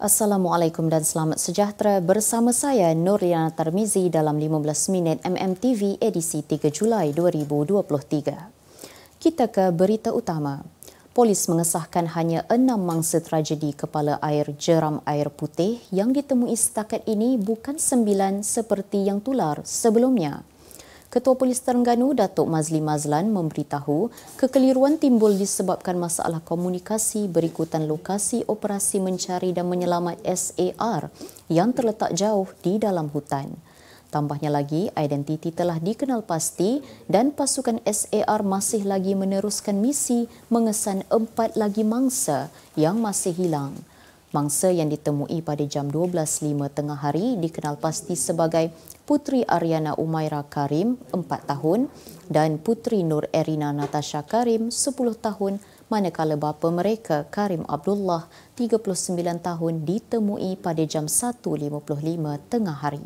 Assalamualaikum dan selamat sejahtera bersama saya Nuriana Tarmizi dalam 15 minit MMTV edisi 3 Julai 2023. Kita ke berita utama. Polis mengesahkan hanya 6 mangsa tragedi kepala air jeram air putih yang ditemui setakat ini, bukan 9 seperti yang tular sebelumnya. Ketua Polis Terengganu, Datuk Mazli Mazlan, memberitahu kekeliruan timbul disebabkan masalah komunikasi berikutan lokasi operasi mencari dan menyelamat SAR yang terletak jauh di dalam hutan. Tambahnya lagi, identiti telah dikenal pasti dan pasukan SAR masih lagi meneruskan misi mengesan 4 lagi mangsa yang masih hilang. Mangsa yang ditemui pada jam 12.05 tengah hari dikenal pasti sebagai Putri Ariana Umaira Karim, 4 tahun dan Putri Nur Erina Natasha Karim, 10 tahun, manakala bapa mereka Karim Abdullah, 39 tahun, ditemui pada jam 1.55 tengah hari.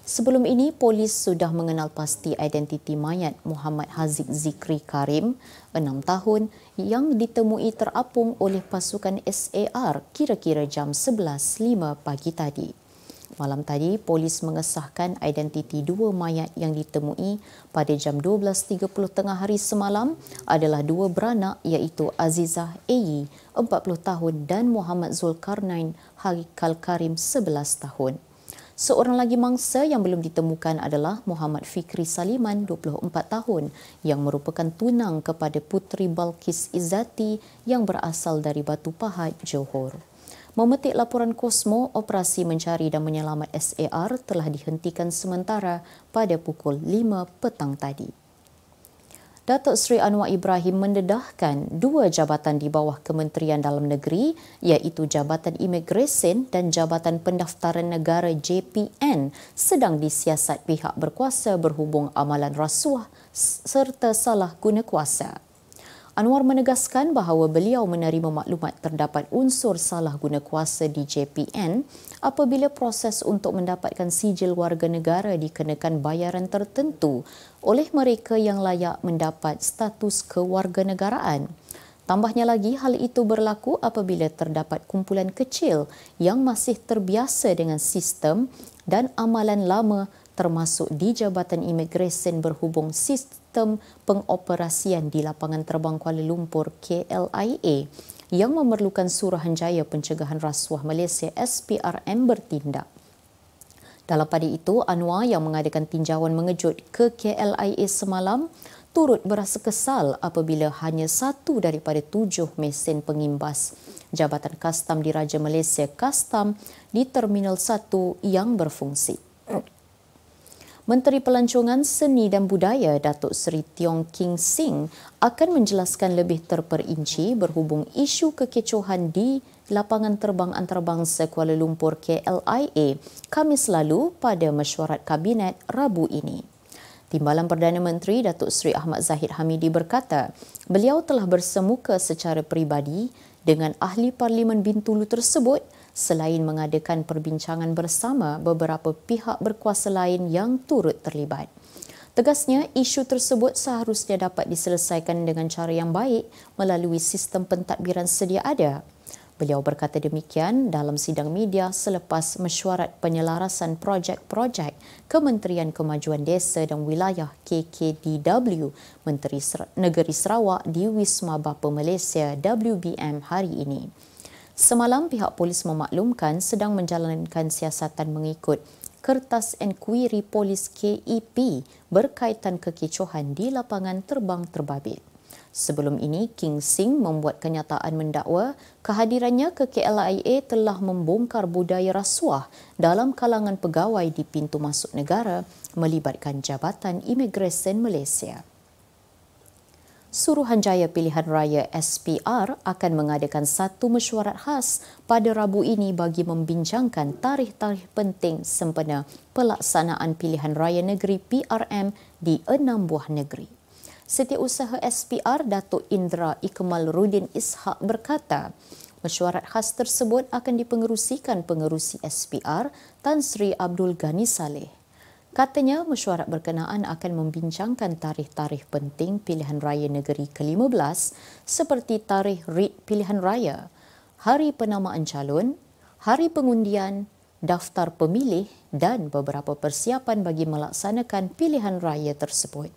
Sebelum ini, polis sudah mengenal pasti identiti mayat Muhammad Haziq Zikri Karim, 6 tahun, yang ditemui terapung oleh pasukan SAR kira-kira jam 11.05 pagi tadi. Malam tadi, polis mengesahkan identiti 2 mayat yang ditemui pada jam 12.30 tengah hari semalam adalah 2 beranak, iaitu Azizah Ayi, 40 tahun dan Muhammad Zulkarnain Haikal Karim, 11 tahun. Seorang lagi mangsa yang belum ditemukan adalah Muhammad Fikri Saliman, 24 tahun, yang merupakan tunang kepada Putri Balkis Izzati yang berasal dari Batu Pahat, Johor. Memetik laporan Kosmo, operasi mencari dan menyelamat SAR telah dihentikan sementara pada pukul 5 petang tadi. Datuk Seri Anwar Ibrahim mendedahkan 2 jabatan di bawah Kementerian Dalam Negeri, iaitu Jabatan Imigresen dan Jabatan Pendaftaran Negara JPN, sedang disiasat pihak berkuasa berhubung amalan rasuah serta salah guna kuasa. Anwar menegaskan bahawa beliau menerima maklumat terdapat unsur salah guna kuasa di JPN apabila proses untuk mendapatkan sijil warga negara dikenakan bayaran tertentu oleh mereka yang layak mendapat status kewarganegaraan. Tambahnya lagi, hal itu berlaku apabila terdapat kumpulan kecil yang masih terbiasa dengan sistem dan amalan lama termasuk di Jabatan Imigresen berhubung sistem pengoperasian di Lapangan Terbang Kuala Lumpur KLIA yang memerlukan Suruhanjaya Pencegahan Rasuah Malaysia SPRM bertindak. Dalam pada itu, Anwar yang mengadakan tinjauan mengejut ke KLIA semalam turut berasa kesal apabila hanya 1 daripada 7 mesin pengimbas Jabatan Kastam Diraja Malaysia Kastam di Terminal 1 yang berfungsi. Menteri Pelancongan Seni dan Budaya Datuk Seri Tiong King Sing akan menjelaskan lebih terperinci berhubung isu kekecohan di Lapangan Terbang Antarabangsa Kuala Lumpur KLIA Khamis lalu pada mesyuarat Kabinet Rabu ini. Timbalan Perdana Menteri Datuk Seri Ahmad Zahid Hamidi berkata, beliau telah bersemuka secara peribadi dengan ahli Parlimen Bintulu tersebut selain mengadakan perbincangan bersama beberapa pihak berkuasa lain yang turut terlibat. Tegasnya, isu tersebut seharusnya dapat diselesaikan dengan cara yang baik melalui sistem pentadbiran sedia ada. Beliau berkata demikian dalam sidang media selepas mesyuarat penyelarasan projek-projek Kementerian Kemajuan Desa dan Wilayah KKDW Menteri Negeri Sarawak di Wisma Bapa Malaysia WBM hari ini. Semalam, pihak polis memaklumkan sedang menjalankan siasatan mengikut kertas enkuiri polis KEP berkaitan kekecohan di Lapangan Terbang Terbabit. Sebelum ini, King Sing membuat kenyataan mendakwa kehadirannya ke KLIA telah membongkar budaya rasuah dalam kalangan pegawai di pintu masuk negara melibatkan Jabatan Imigresen Malaysia. Suruhanjaya Pilihan Raya SPR akan mengadakan satu mesyuarat khas pada Rabu ini bagi membincangkan tarikh-tarikh penting sempena pelaksanaan pilihan raya negeri PRM di 6 buah negeri. Setiausaha SPR Datuk Indra Ikmalruddin Ishak berkata, mesyuarat khas tersebut akan dipengerusikan pengerusi SPR Tan Sri Abdul Ghani Saleh. Katanya, mesyuarat berkenaan akan membincangkan tarikh-tarikh penting pilihan raya negeri ke-15 seperti tarikh writ pilihan raya, hari penamaan calon, hari pengundian, daftar pemilih dan beberapa persiapan bagi melaksanakan pilihan raya tersebut.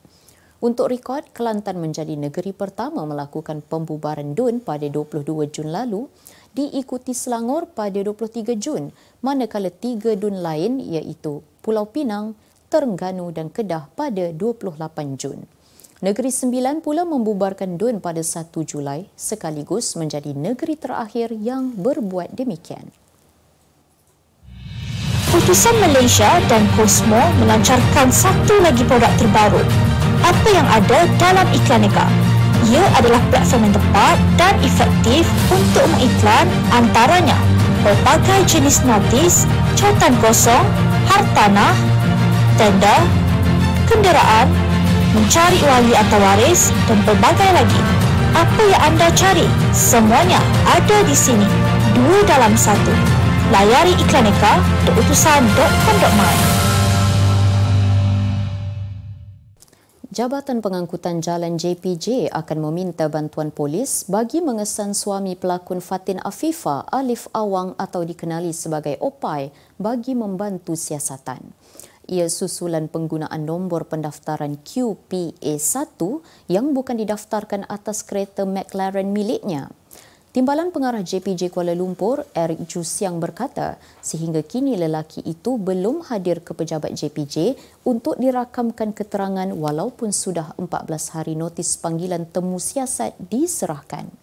Untuk rekod, Kelantan menjadi negeri pertama melakukan pembubaran DUN pada 22 Jun lalu, diikuti Selangor pada 23 Jun, manakala 3 DUN lain iaitu Pulau Pinang, Terengganu dan Kedah pada 28 Jun. Negeri Sembilan pula membubarkan DUN pada 1 Julai, sekaligus menjadi negeri terakhir yang berbuat demikian. Utusan Malaysia dan Cosmo melancarkan satu lagi produk terbaru. Apa yang ada dalam Iklaneka? Ia adalah platform yang tepat dan efektif untuk mengiklan antaranya berbagai jenis notis, cautan kosong, hartanah, tender, kenderaan, mencari wali atau waris dan pelbagai lagi. Apa yang anda cari? Semuanya ada di sini. 2 dalam 1. Layari iklaneka.utusan.com.my. Jabatan Pengangkutan Jalan JPJ akan meminta bantuan polis bagi mengesan suami pelakon Fatin Afifah, Alif Awang atau dikenali sebagai Opai, bagi membantu siasatan. Ia susulan penggunaan nombor pendaftaran QPA1 yang bukan didaftarkan atas kereta McLaren miliknya. Timbalan Pengarah JPJ Kuala Lumpur, Eric Jusiang berkata, sehingga kini lelaki itu belum hadir ke pejabat JPJ untuk dirakamkan keterangan walaupun sudah 14 hari notis panggilan temu siasat diserahkan.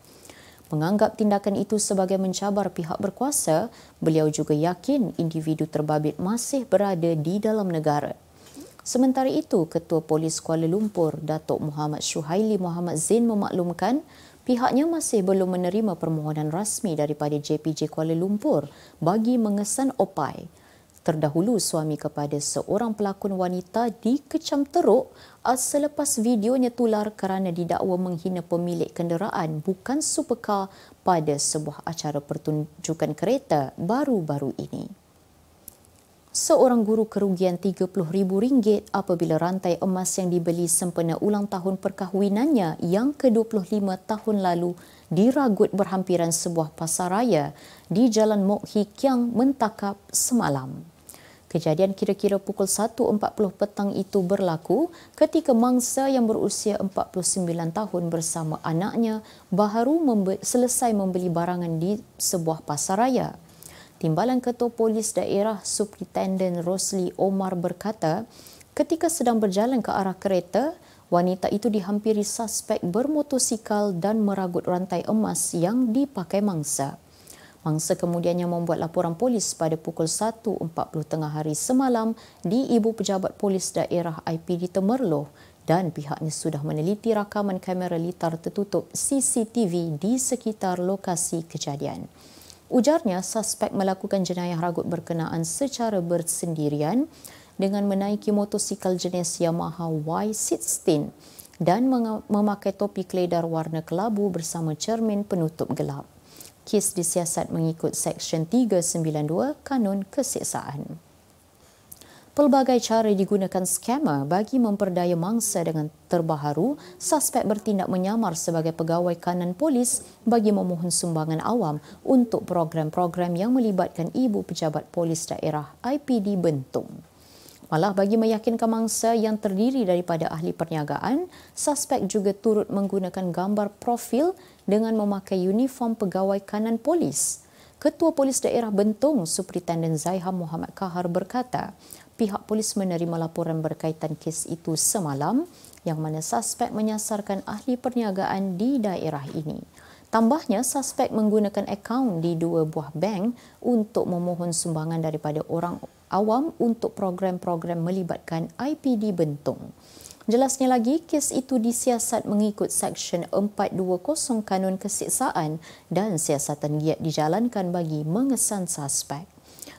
Menganggap tindakan itu sebagai mencabar pihak berkuasa, beliau juga yakin individu terbabit masih berada di dalam negara. Sementara itu, Ketua Polis Kuala Lumpur, Datuk Muhammad Syuhaili Muhammad Zain memaklumkan pihaknya masih belum menerima permohonan rasmi daripada JPJ Kuala Lumpur bagi mengesan Opai. Terdahulu, suami kepada seorang pelakon wanita dikecam teruk selepas videonya tular kerana didakwa menghina pemilik kenderaan bukan supercar pada sebuah acara pertunjukan kereta baru-baru ini. Seorang guru kerugian RM30,000 apabila rantai emas yang dibeli sempena ulang tahun perkahwinannya yang ke-25 tahun lalu diragut berhampiran sebuah pasaraya di Jalan Mok Hee Kiang mentakap semalam. Kejadian kira-kira pukul 1.40 petang itu berlaku ketika mangsa yang berusia 49 tahun bersama anaknya baru selesai membeli barangan di sebuah pasaraya. Timbalan Ketua Polis Daerah Superintenden Rosli Omar berkata, ketika sedang berjalan ke arah kereta, wanita itu dihampiri suspek bermotosikal dan meragut rantai emas yang dipakai mangsa. Mangsa kemudiannya membuat laporan polis pada pukul 1.40 tengah hari semalam di Ibu Pejabat Polis Daerah IPD Temerloh dan pihaknya sudah meneliti rakaman kamera litar tertutup CCTV di sekitar lokasi kejadian. Ujarnya, suspek melakukan jenayah ragut berkenaan secara bersendirian dengan menaiki motosikal jenis Yamaha Y16 dan memakai topi keledar warna kelabu bersama cermin penutup gelap. Kes disiasat mengikut Seksyen 392 Kanun Keseksaan. Pelbagai cara digunakan skamer bagi memperdaya mangsa dengan terbaharu, suspek bertindak menyamar sebagai pegawai kanan polis bagi memohon sumbangan awam untuk program-program yang melibatkan Ibu Pejabat Polis Daerah IPD Bentong. Malah bagi meyakinkan mangsa yang terdiri daripada ahli perniagaan, suspek juga turut menggunakan gambar profil dengan memakai uniform pegawai kanan polis. Ketua Polis Daerah Bentong, Superintenden Zaiham Muhammad Kahar berkata, pihak polis menerima laporan berkaitan kes itu semalam yang mana suspek menyasarkan ahli perniagaan di daerah ini. Tambahnya, suspek menggunakan akaun di 2 buah bank untuk memohon sumbangan daripada orang awam untuk program-program melibatkan IPD Bentong. Jelasnya lagi, kes itu disiasat mengikut Seksyen 420 Kanun Keseksaan dan siasatan giat dijalankan bagi mengesan suspek.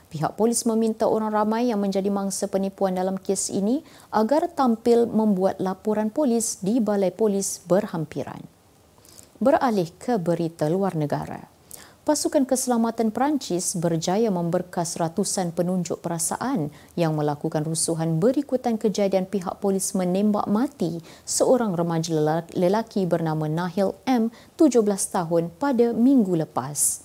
Pihak polis meminta orang ramai yang menjadi mangsa penipuan dalam kes ini agar tampil membuat laporan polis di Balai Polis berhampiran. Beralih ke berita luar negara. Pasukan Keselamatan Perancis berjaya memberkas ratusan penunjuk perasaan yang melakukan rusuhan berikutan kejadian pihak polis menembak mati seorang remaja lelaki bernama Nahil M, 17 tahun pada minggu lepas.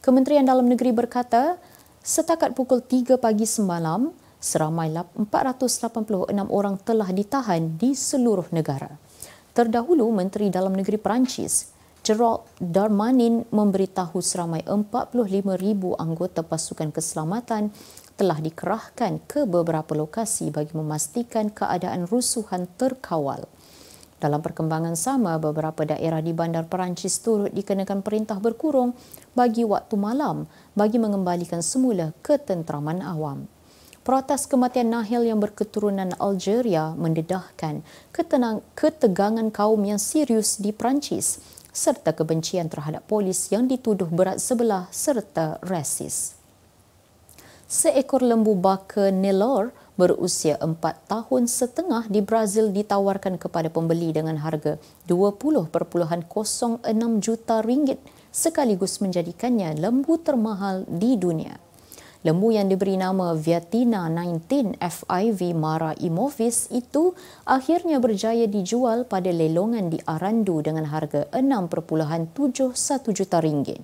Kementerian Dalam Negeri berkata, setakat pukul 3 pagi semalam, seramai 486 orang telah ditahan di seluruh negara. Terdahulu, Menteri Dalam Negeri Perancis, Gerald Darmanin memberitahu seramai 45,000 anggota pasukan keselamatan telah dikerahkan ke beberapa lokasi bagi memastikan keadaan rusuhan terkawal. Dalam perkembangan sama, beberapa daerah di bandar Perancis turut dikenakan perintah berkurung bagi waktu malam bagi mengembalikan semula ketenteraman awam. Protes kematian Nahil yang berketurunan Algeria mendedahkan ketegangan kaum yang serius di Perancis serta kebencian terhadap polis yang dituduh berat sebelah serta rasis. Seekor lembu baka Nelore berusia 4 tahun setengah di Brazil ditawarkan kepada pembeli dengan harga 20.06 juta ringgit sekaligus menjadikannya lembu termahal di dunia. Lembu yang diberi nama Viettina 19 FIV Mara Imovis itu akhirnya berjaya dijual pada lelongan di Arandu dengan harga 6.71 juta ringgit.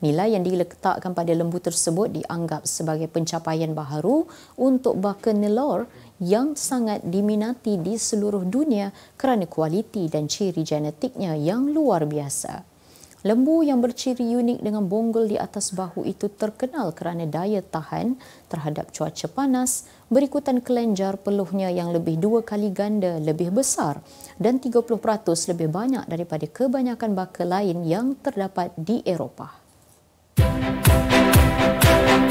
Nilai yang diletakkan pada lembu tersebut dianggap sebagai pencapaian baharu untuk baka Nelore yang sangat diminati di seluruh dunia kerana kualiti dan ciri genetiknya yang luar biasa. Lembu yang berciri unik dengan bonggol di atas bahu itu terkenal kerana daya tahan terhadap cuaca panas, berikutan kelenjar peluhnya yang lebih 2 kali ganda lebih besar dan 30% lebih banyak daripada kebanyakan baka lain yang terdapat di Eropah.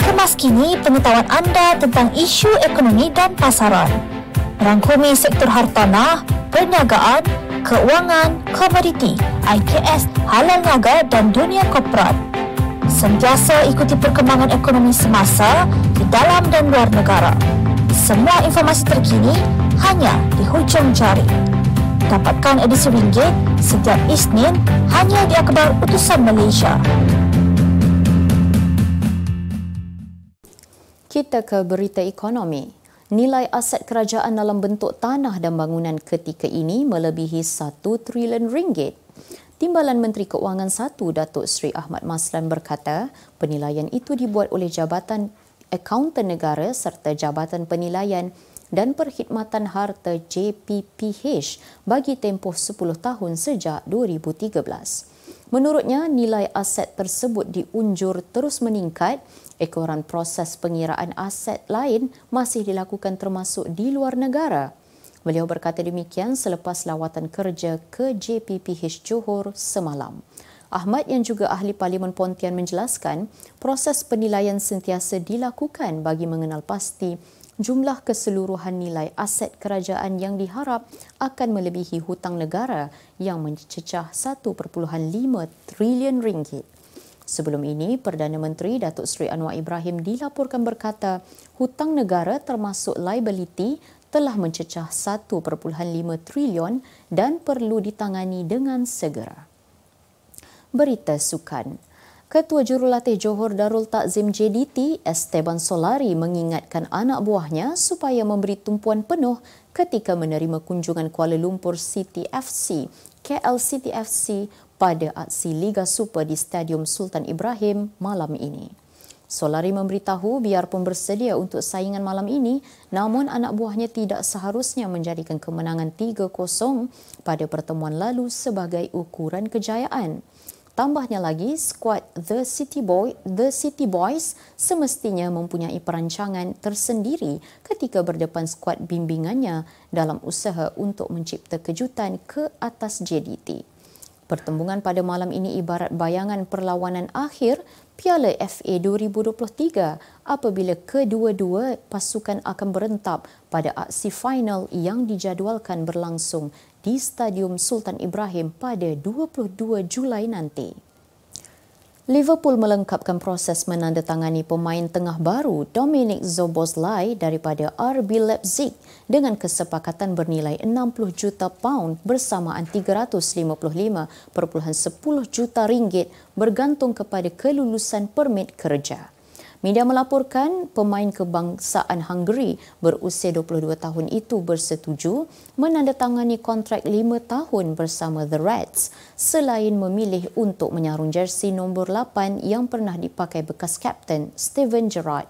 Kemas kini pengetahuan anda tentang isu ekonomi dan pasaran. Merangkumi sektor hartanah, perniagaan, keuangan, komoditi, IKS, halal niaga dan dunia korporat. Sentiasa ikuti perkembangan ekonomi semasa di dalam dan luar negara. Semua informasi terkini hanya di hujung jari. Dapatkan edisi ringgit setiap Isnin hanya di Akhbar Utusan Malaysia. Kita ke berita ekonomi. Nilai aset kerajaan dalam bentuk tanah dan bangunan ketika ini melebihi 1 trilion ringgit. Timbalan Menteri Keuangan 1, Datuk Seri Ahmad Maslan berkata, penilaian itu dibuat oleh Jabatan Akauntan Negara serta Jabatan Penilaian dan Perkhidmatan Harta JPPH bagi tempoh 10 tahun sejak 2013. Menurutnya, nilai aset tersebut diunjur terus meningkat. Ekoran proses pengiraan aset lain masih dilakukan termasuk di luar negara. Beliau berkata demikian selepas lawatan kerja ke JPPH Johor semalam. Ahmad yang juga ahli Parlimen Pontian menjelaskan, proses penilaian sentiasa dilakukan bagi mengenal pasti jumlah keseluruhan nilai aset kerajaan yang diharap akan melebihi hutang negara yang mencecah 1.5 trilion ringgit. Sebelum ini, Perdana Menteri Datuk Seri Anwar Ibrahim dilaporkan berkata hutang negara termasuk liability telah mencecah 1.5 trilion dan perlu ditangani dengan segera. Berita sukan. Ketua Jurulatih Johor Darul Takzim JDT, Esteban Solari mengingatkan anak buahnya supaya memberi tumpuan penuh ketika menerima kunjungan Kuala Lumpur City FC, KL City FC pada aksi Liga Super di Stadium Sultan Ibrahim malam ini. Solari memberitahu biarpun bersedia untuk saingan malam ini, namun anak buahnya tidak seharusnya menjadikan kemenangan 3-0 pada pertemuan lalu sebagai ukuran kejayaan. Tambahnya lagi, skuad The City Boys semestinya mempunyai perancangan tersendiri ketika berdepan skuad bimbingannya dalam usaha untuk mencipta kejutan ke atas JDT. Pertembungan pada malam ini ibarat bayangan perlawanan akhir Piala FA 2023 apabila kedua-dua pasukan akan berentap pada aksi final yang dijadualkan berlangsung di Stadium Sultan Ibrahim pada 22 Julai nanti. Liverpool melengkapkan proses menandatangani pemain tengah baru Dominic Szoboszlai daripada RB Leipzig dengan kesepakatan bernilai 60 juta pound bersamaan 355.10 juta ringgit bergantung kepada kelulusan permit kerja. Media melaporkan pemain kebangsaan Hungary berusia 22 tahun itu bersetuju menandatangani kontrak 5 tahun bersama The Reds selain memilih untuk menyarung jersey nombor 8 yang pernah dipakai bekas kapten Steven Gerrard.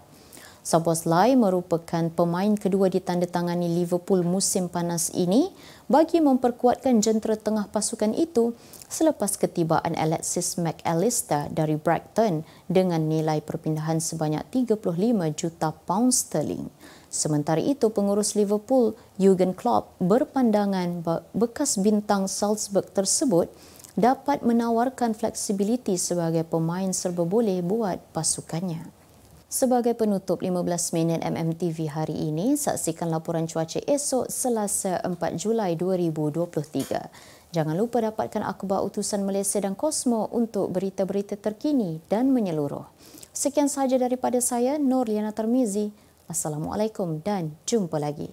Szoboszlai merupakan pemain kedua ditandatangani Liverpool musim panas ini bagi memperkuatkan jentera tengah pasukan itu selepas ketibaan Alexis Mac Allister dari Brighton dengan nilai perpindahan sebanyak 35 juta pound sterling. Sementara itu, pengurus Liverpool, Jurgen Klopp, berpandangan bekas bintang Salzburg tersebut dapat menawarkan fleksibiliti sebagai pemain serba boleh buat pasukannya. Sebagai penutup 15 minit MMTV hari ini, saksikan laporan cuaca esok Selasa 4 Julai 2023. Jangan lupa dapatkan akhbar utusan Malaysia dan Kosmo untuk berita-berita terkini dan menyeluruh. Sekian sahaja daripada saya, Nurliana Tarmizi. Assalamualaikum dan jumpa lagi.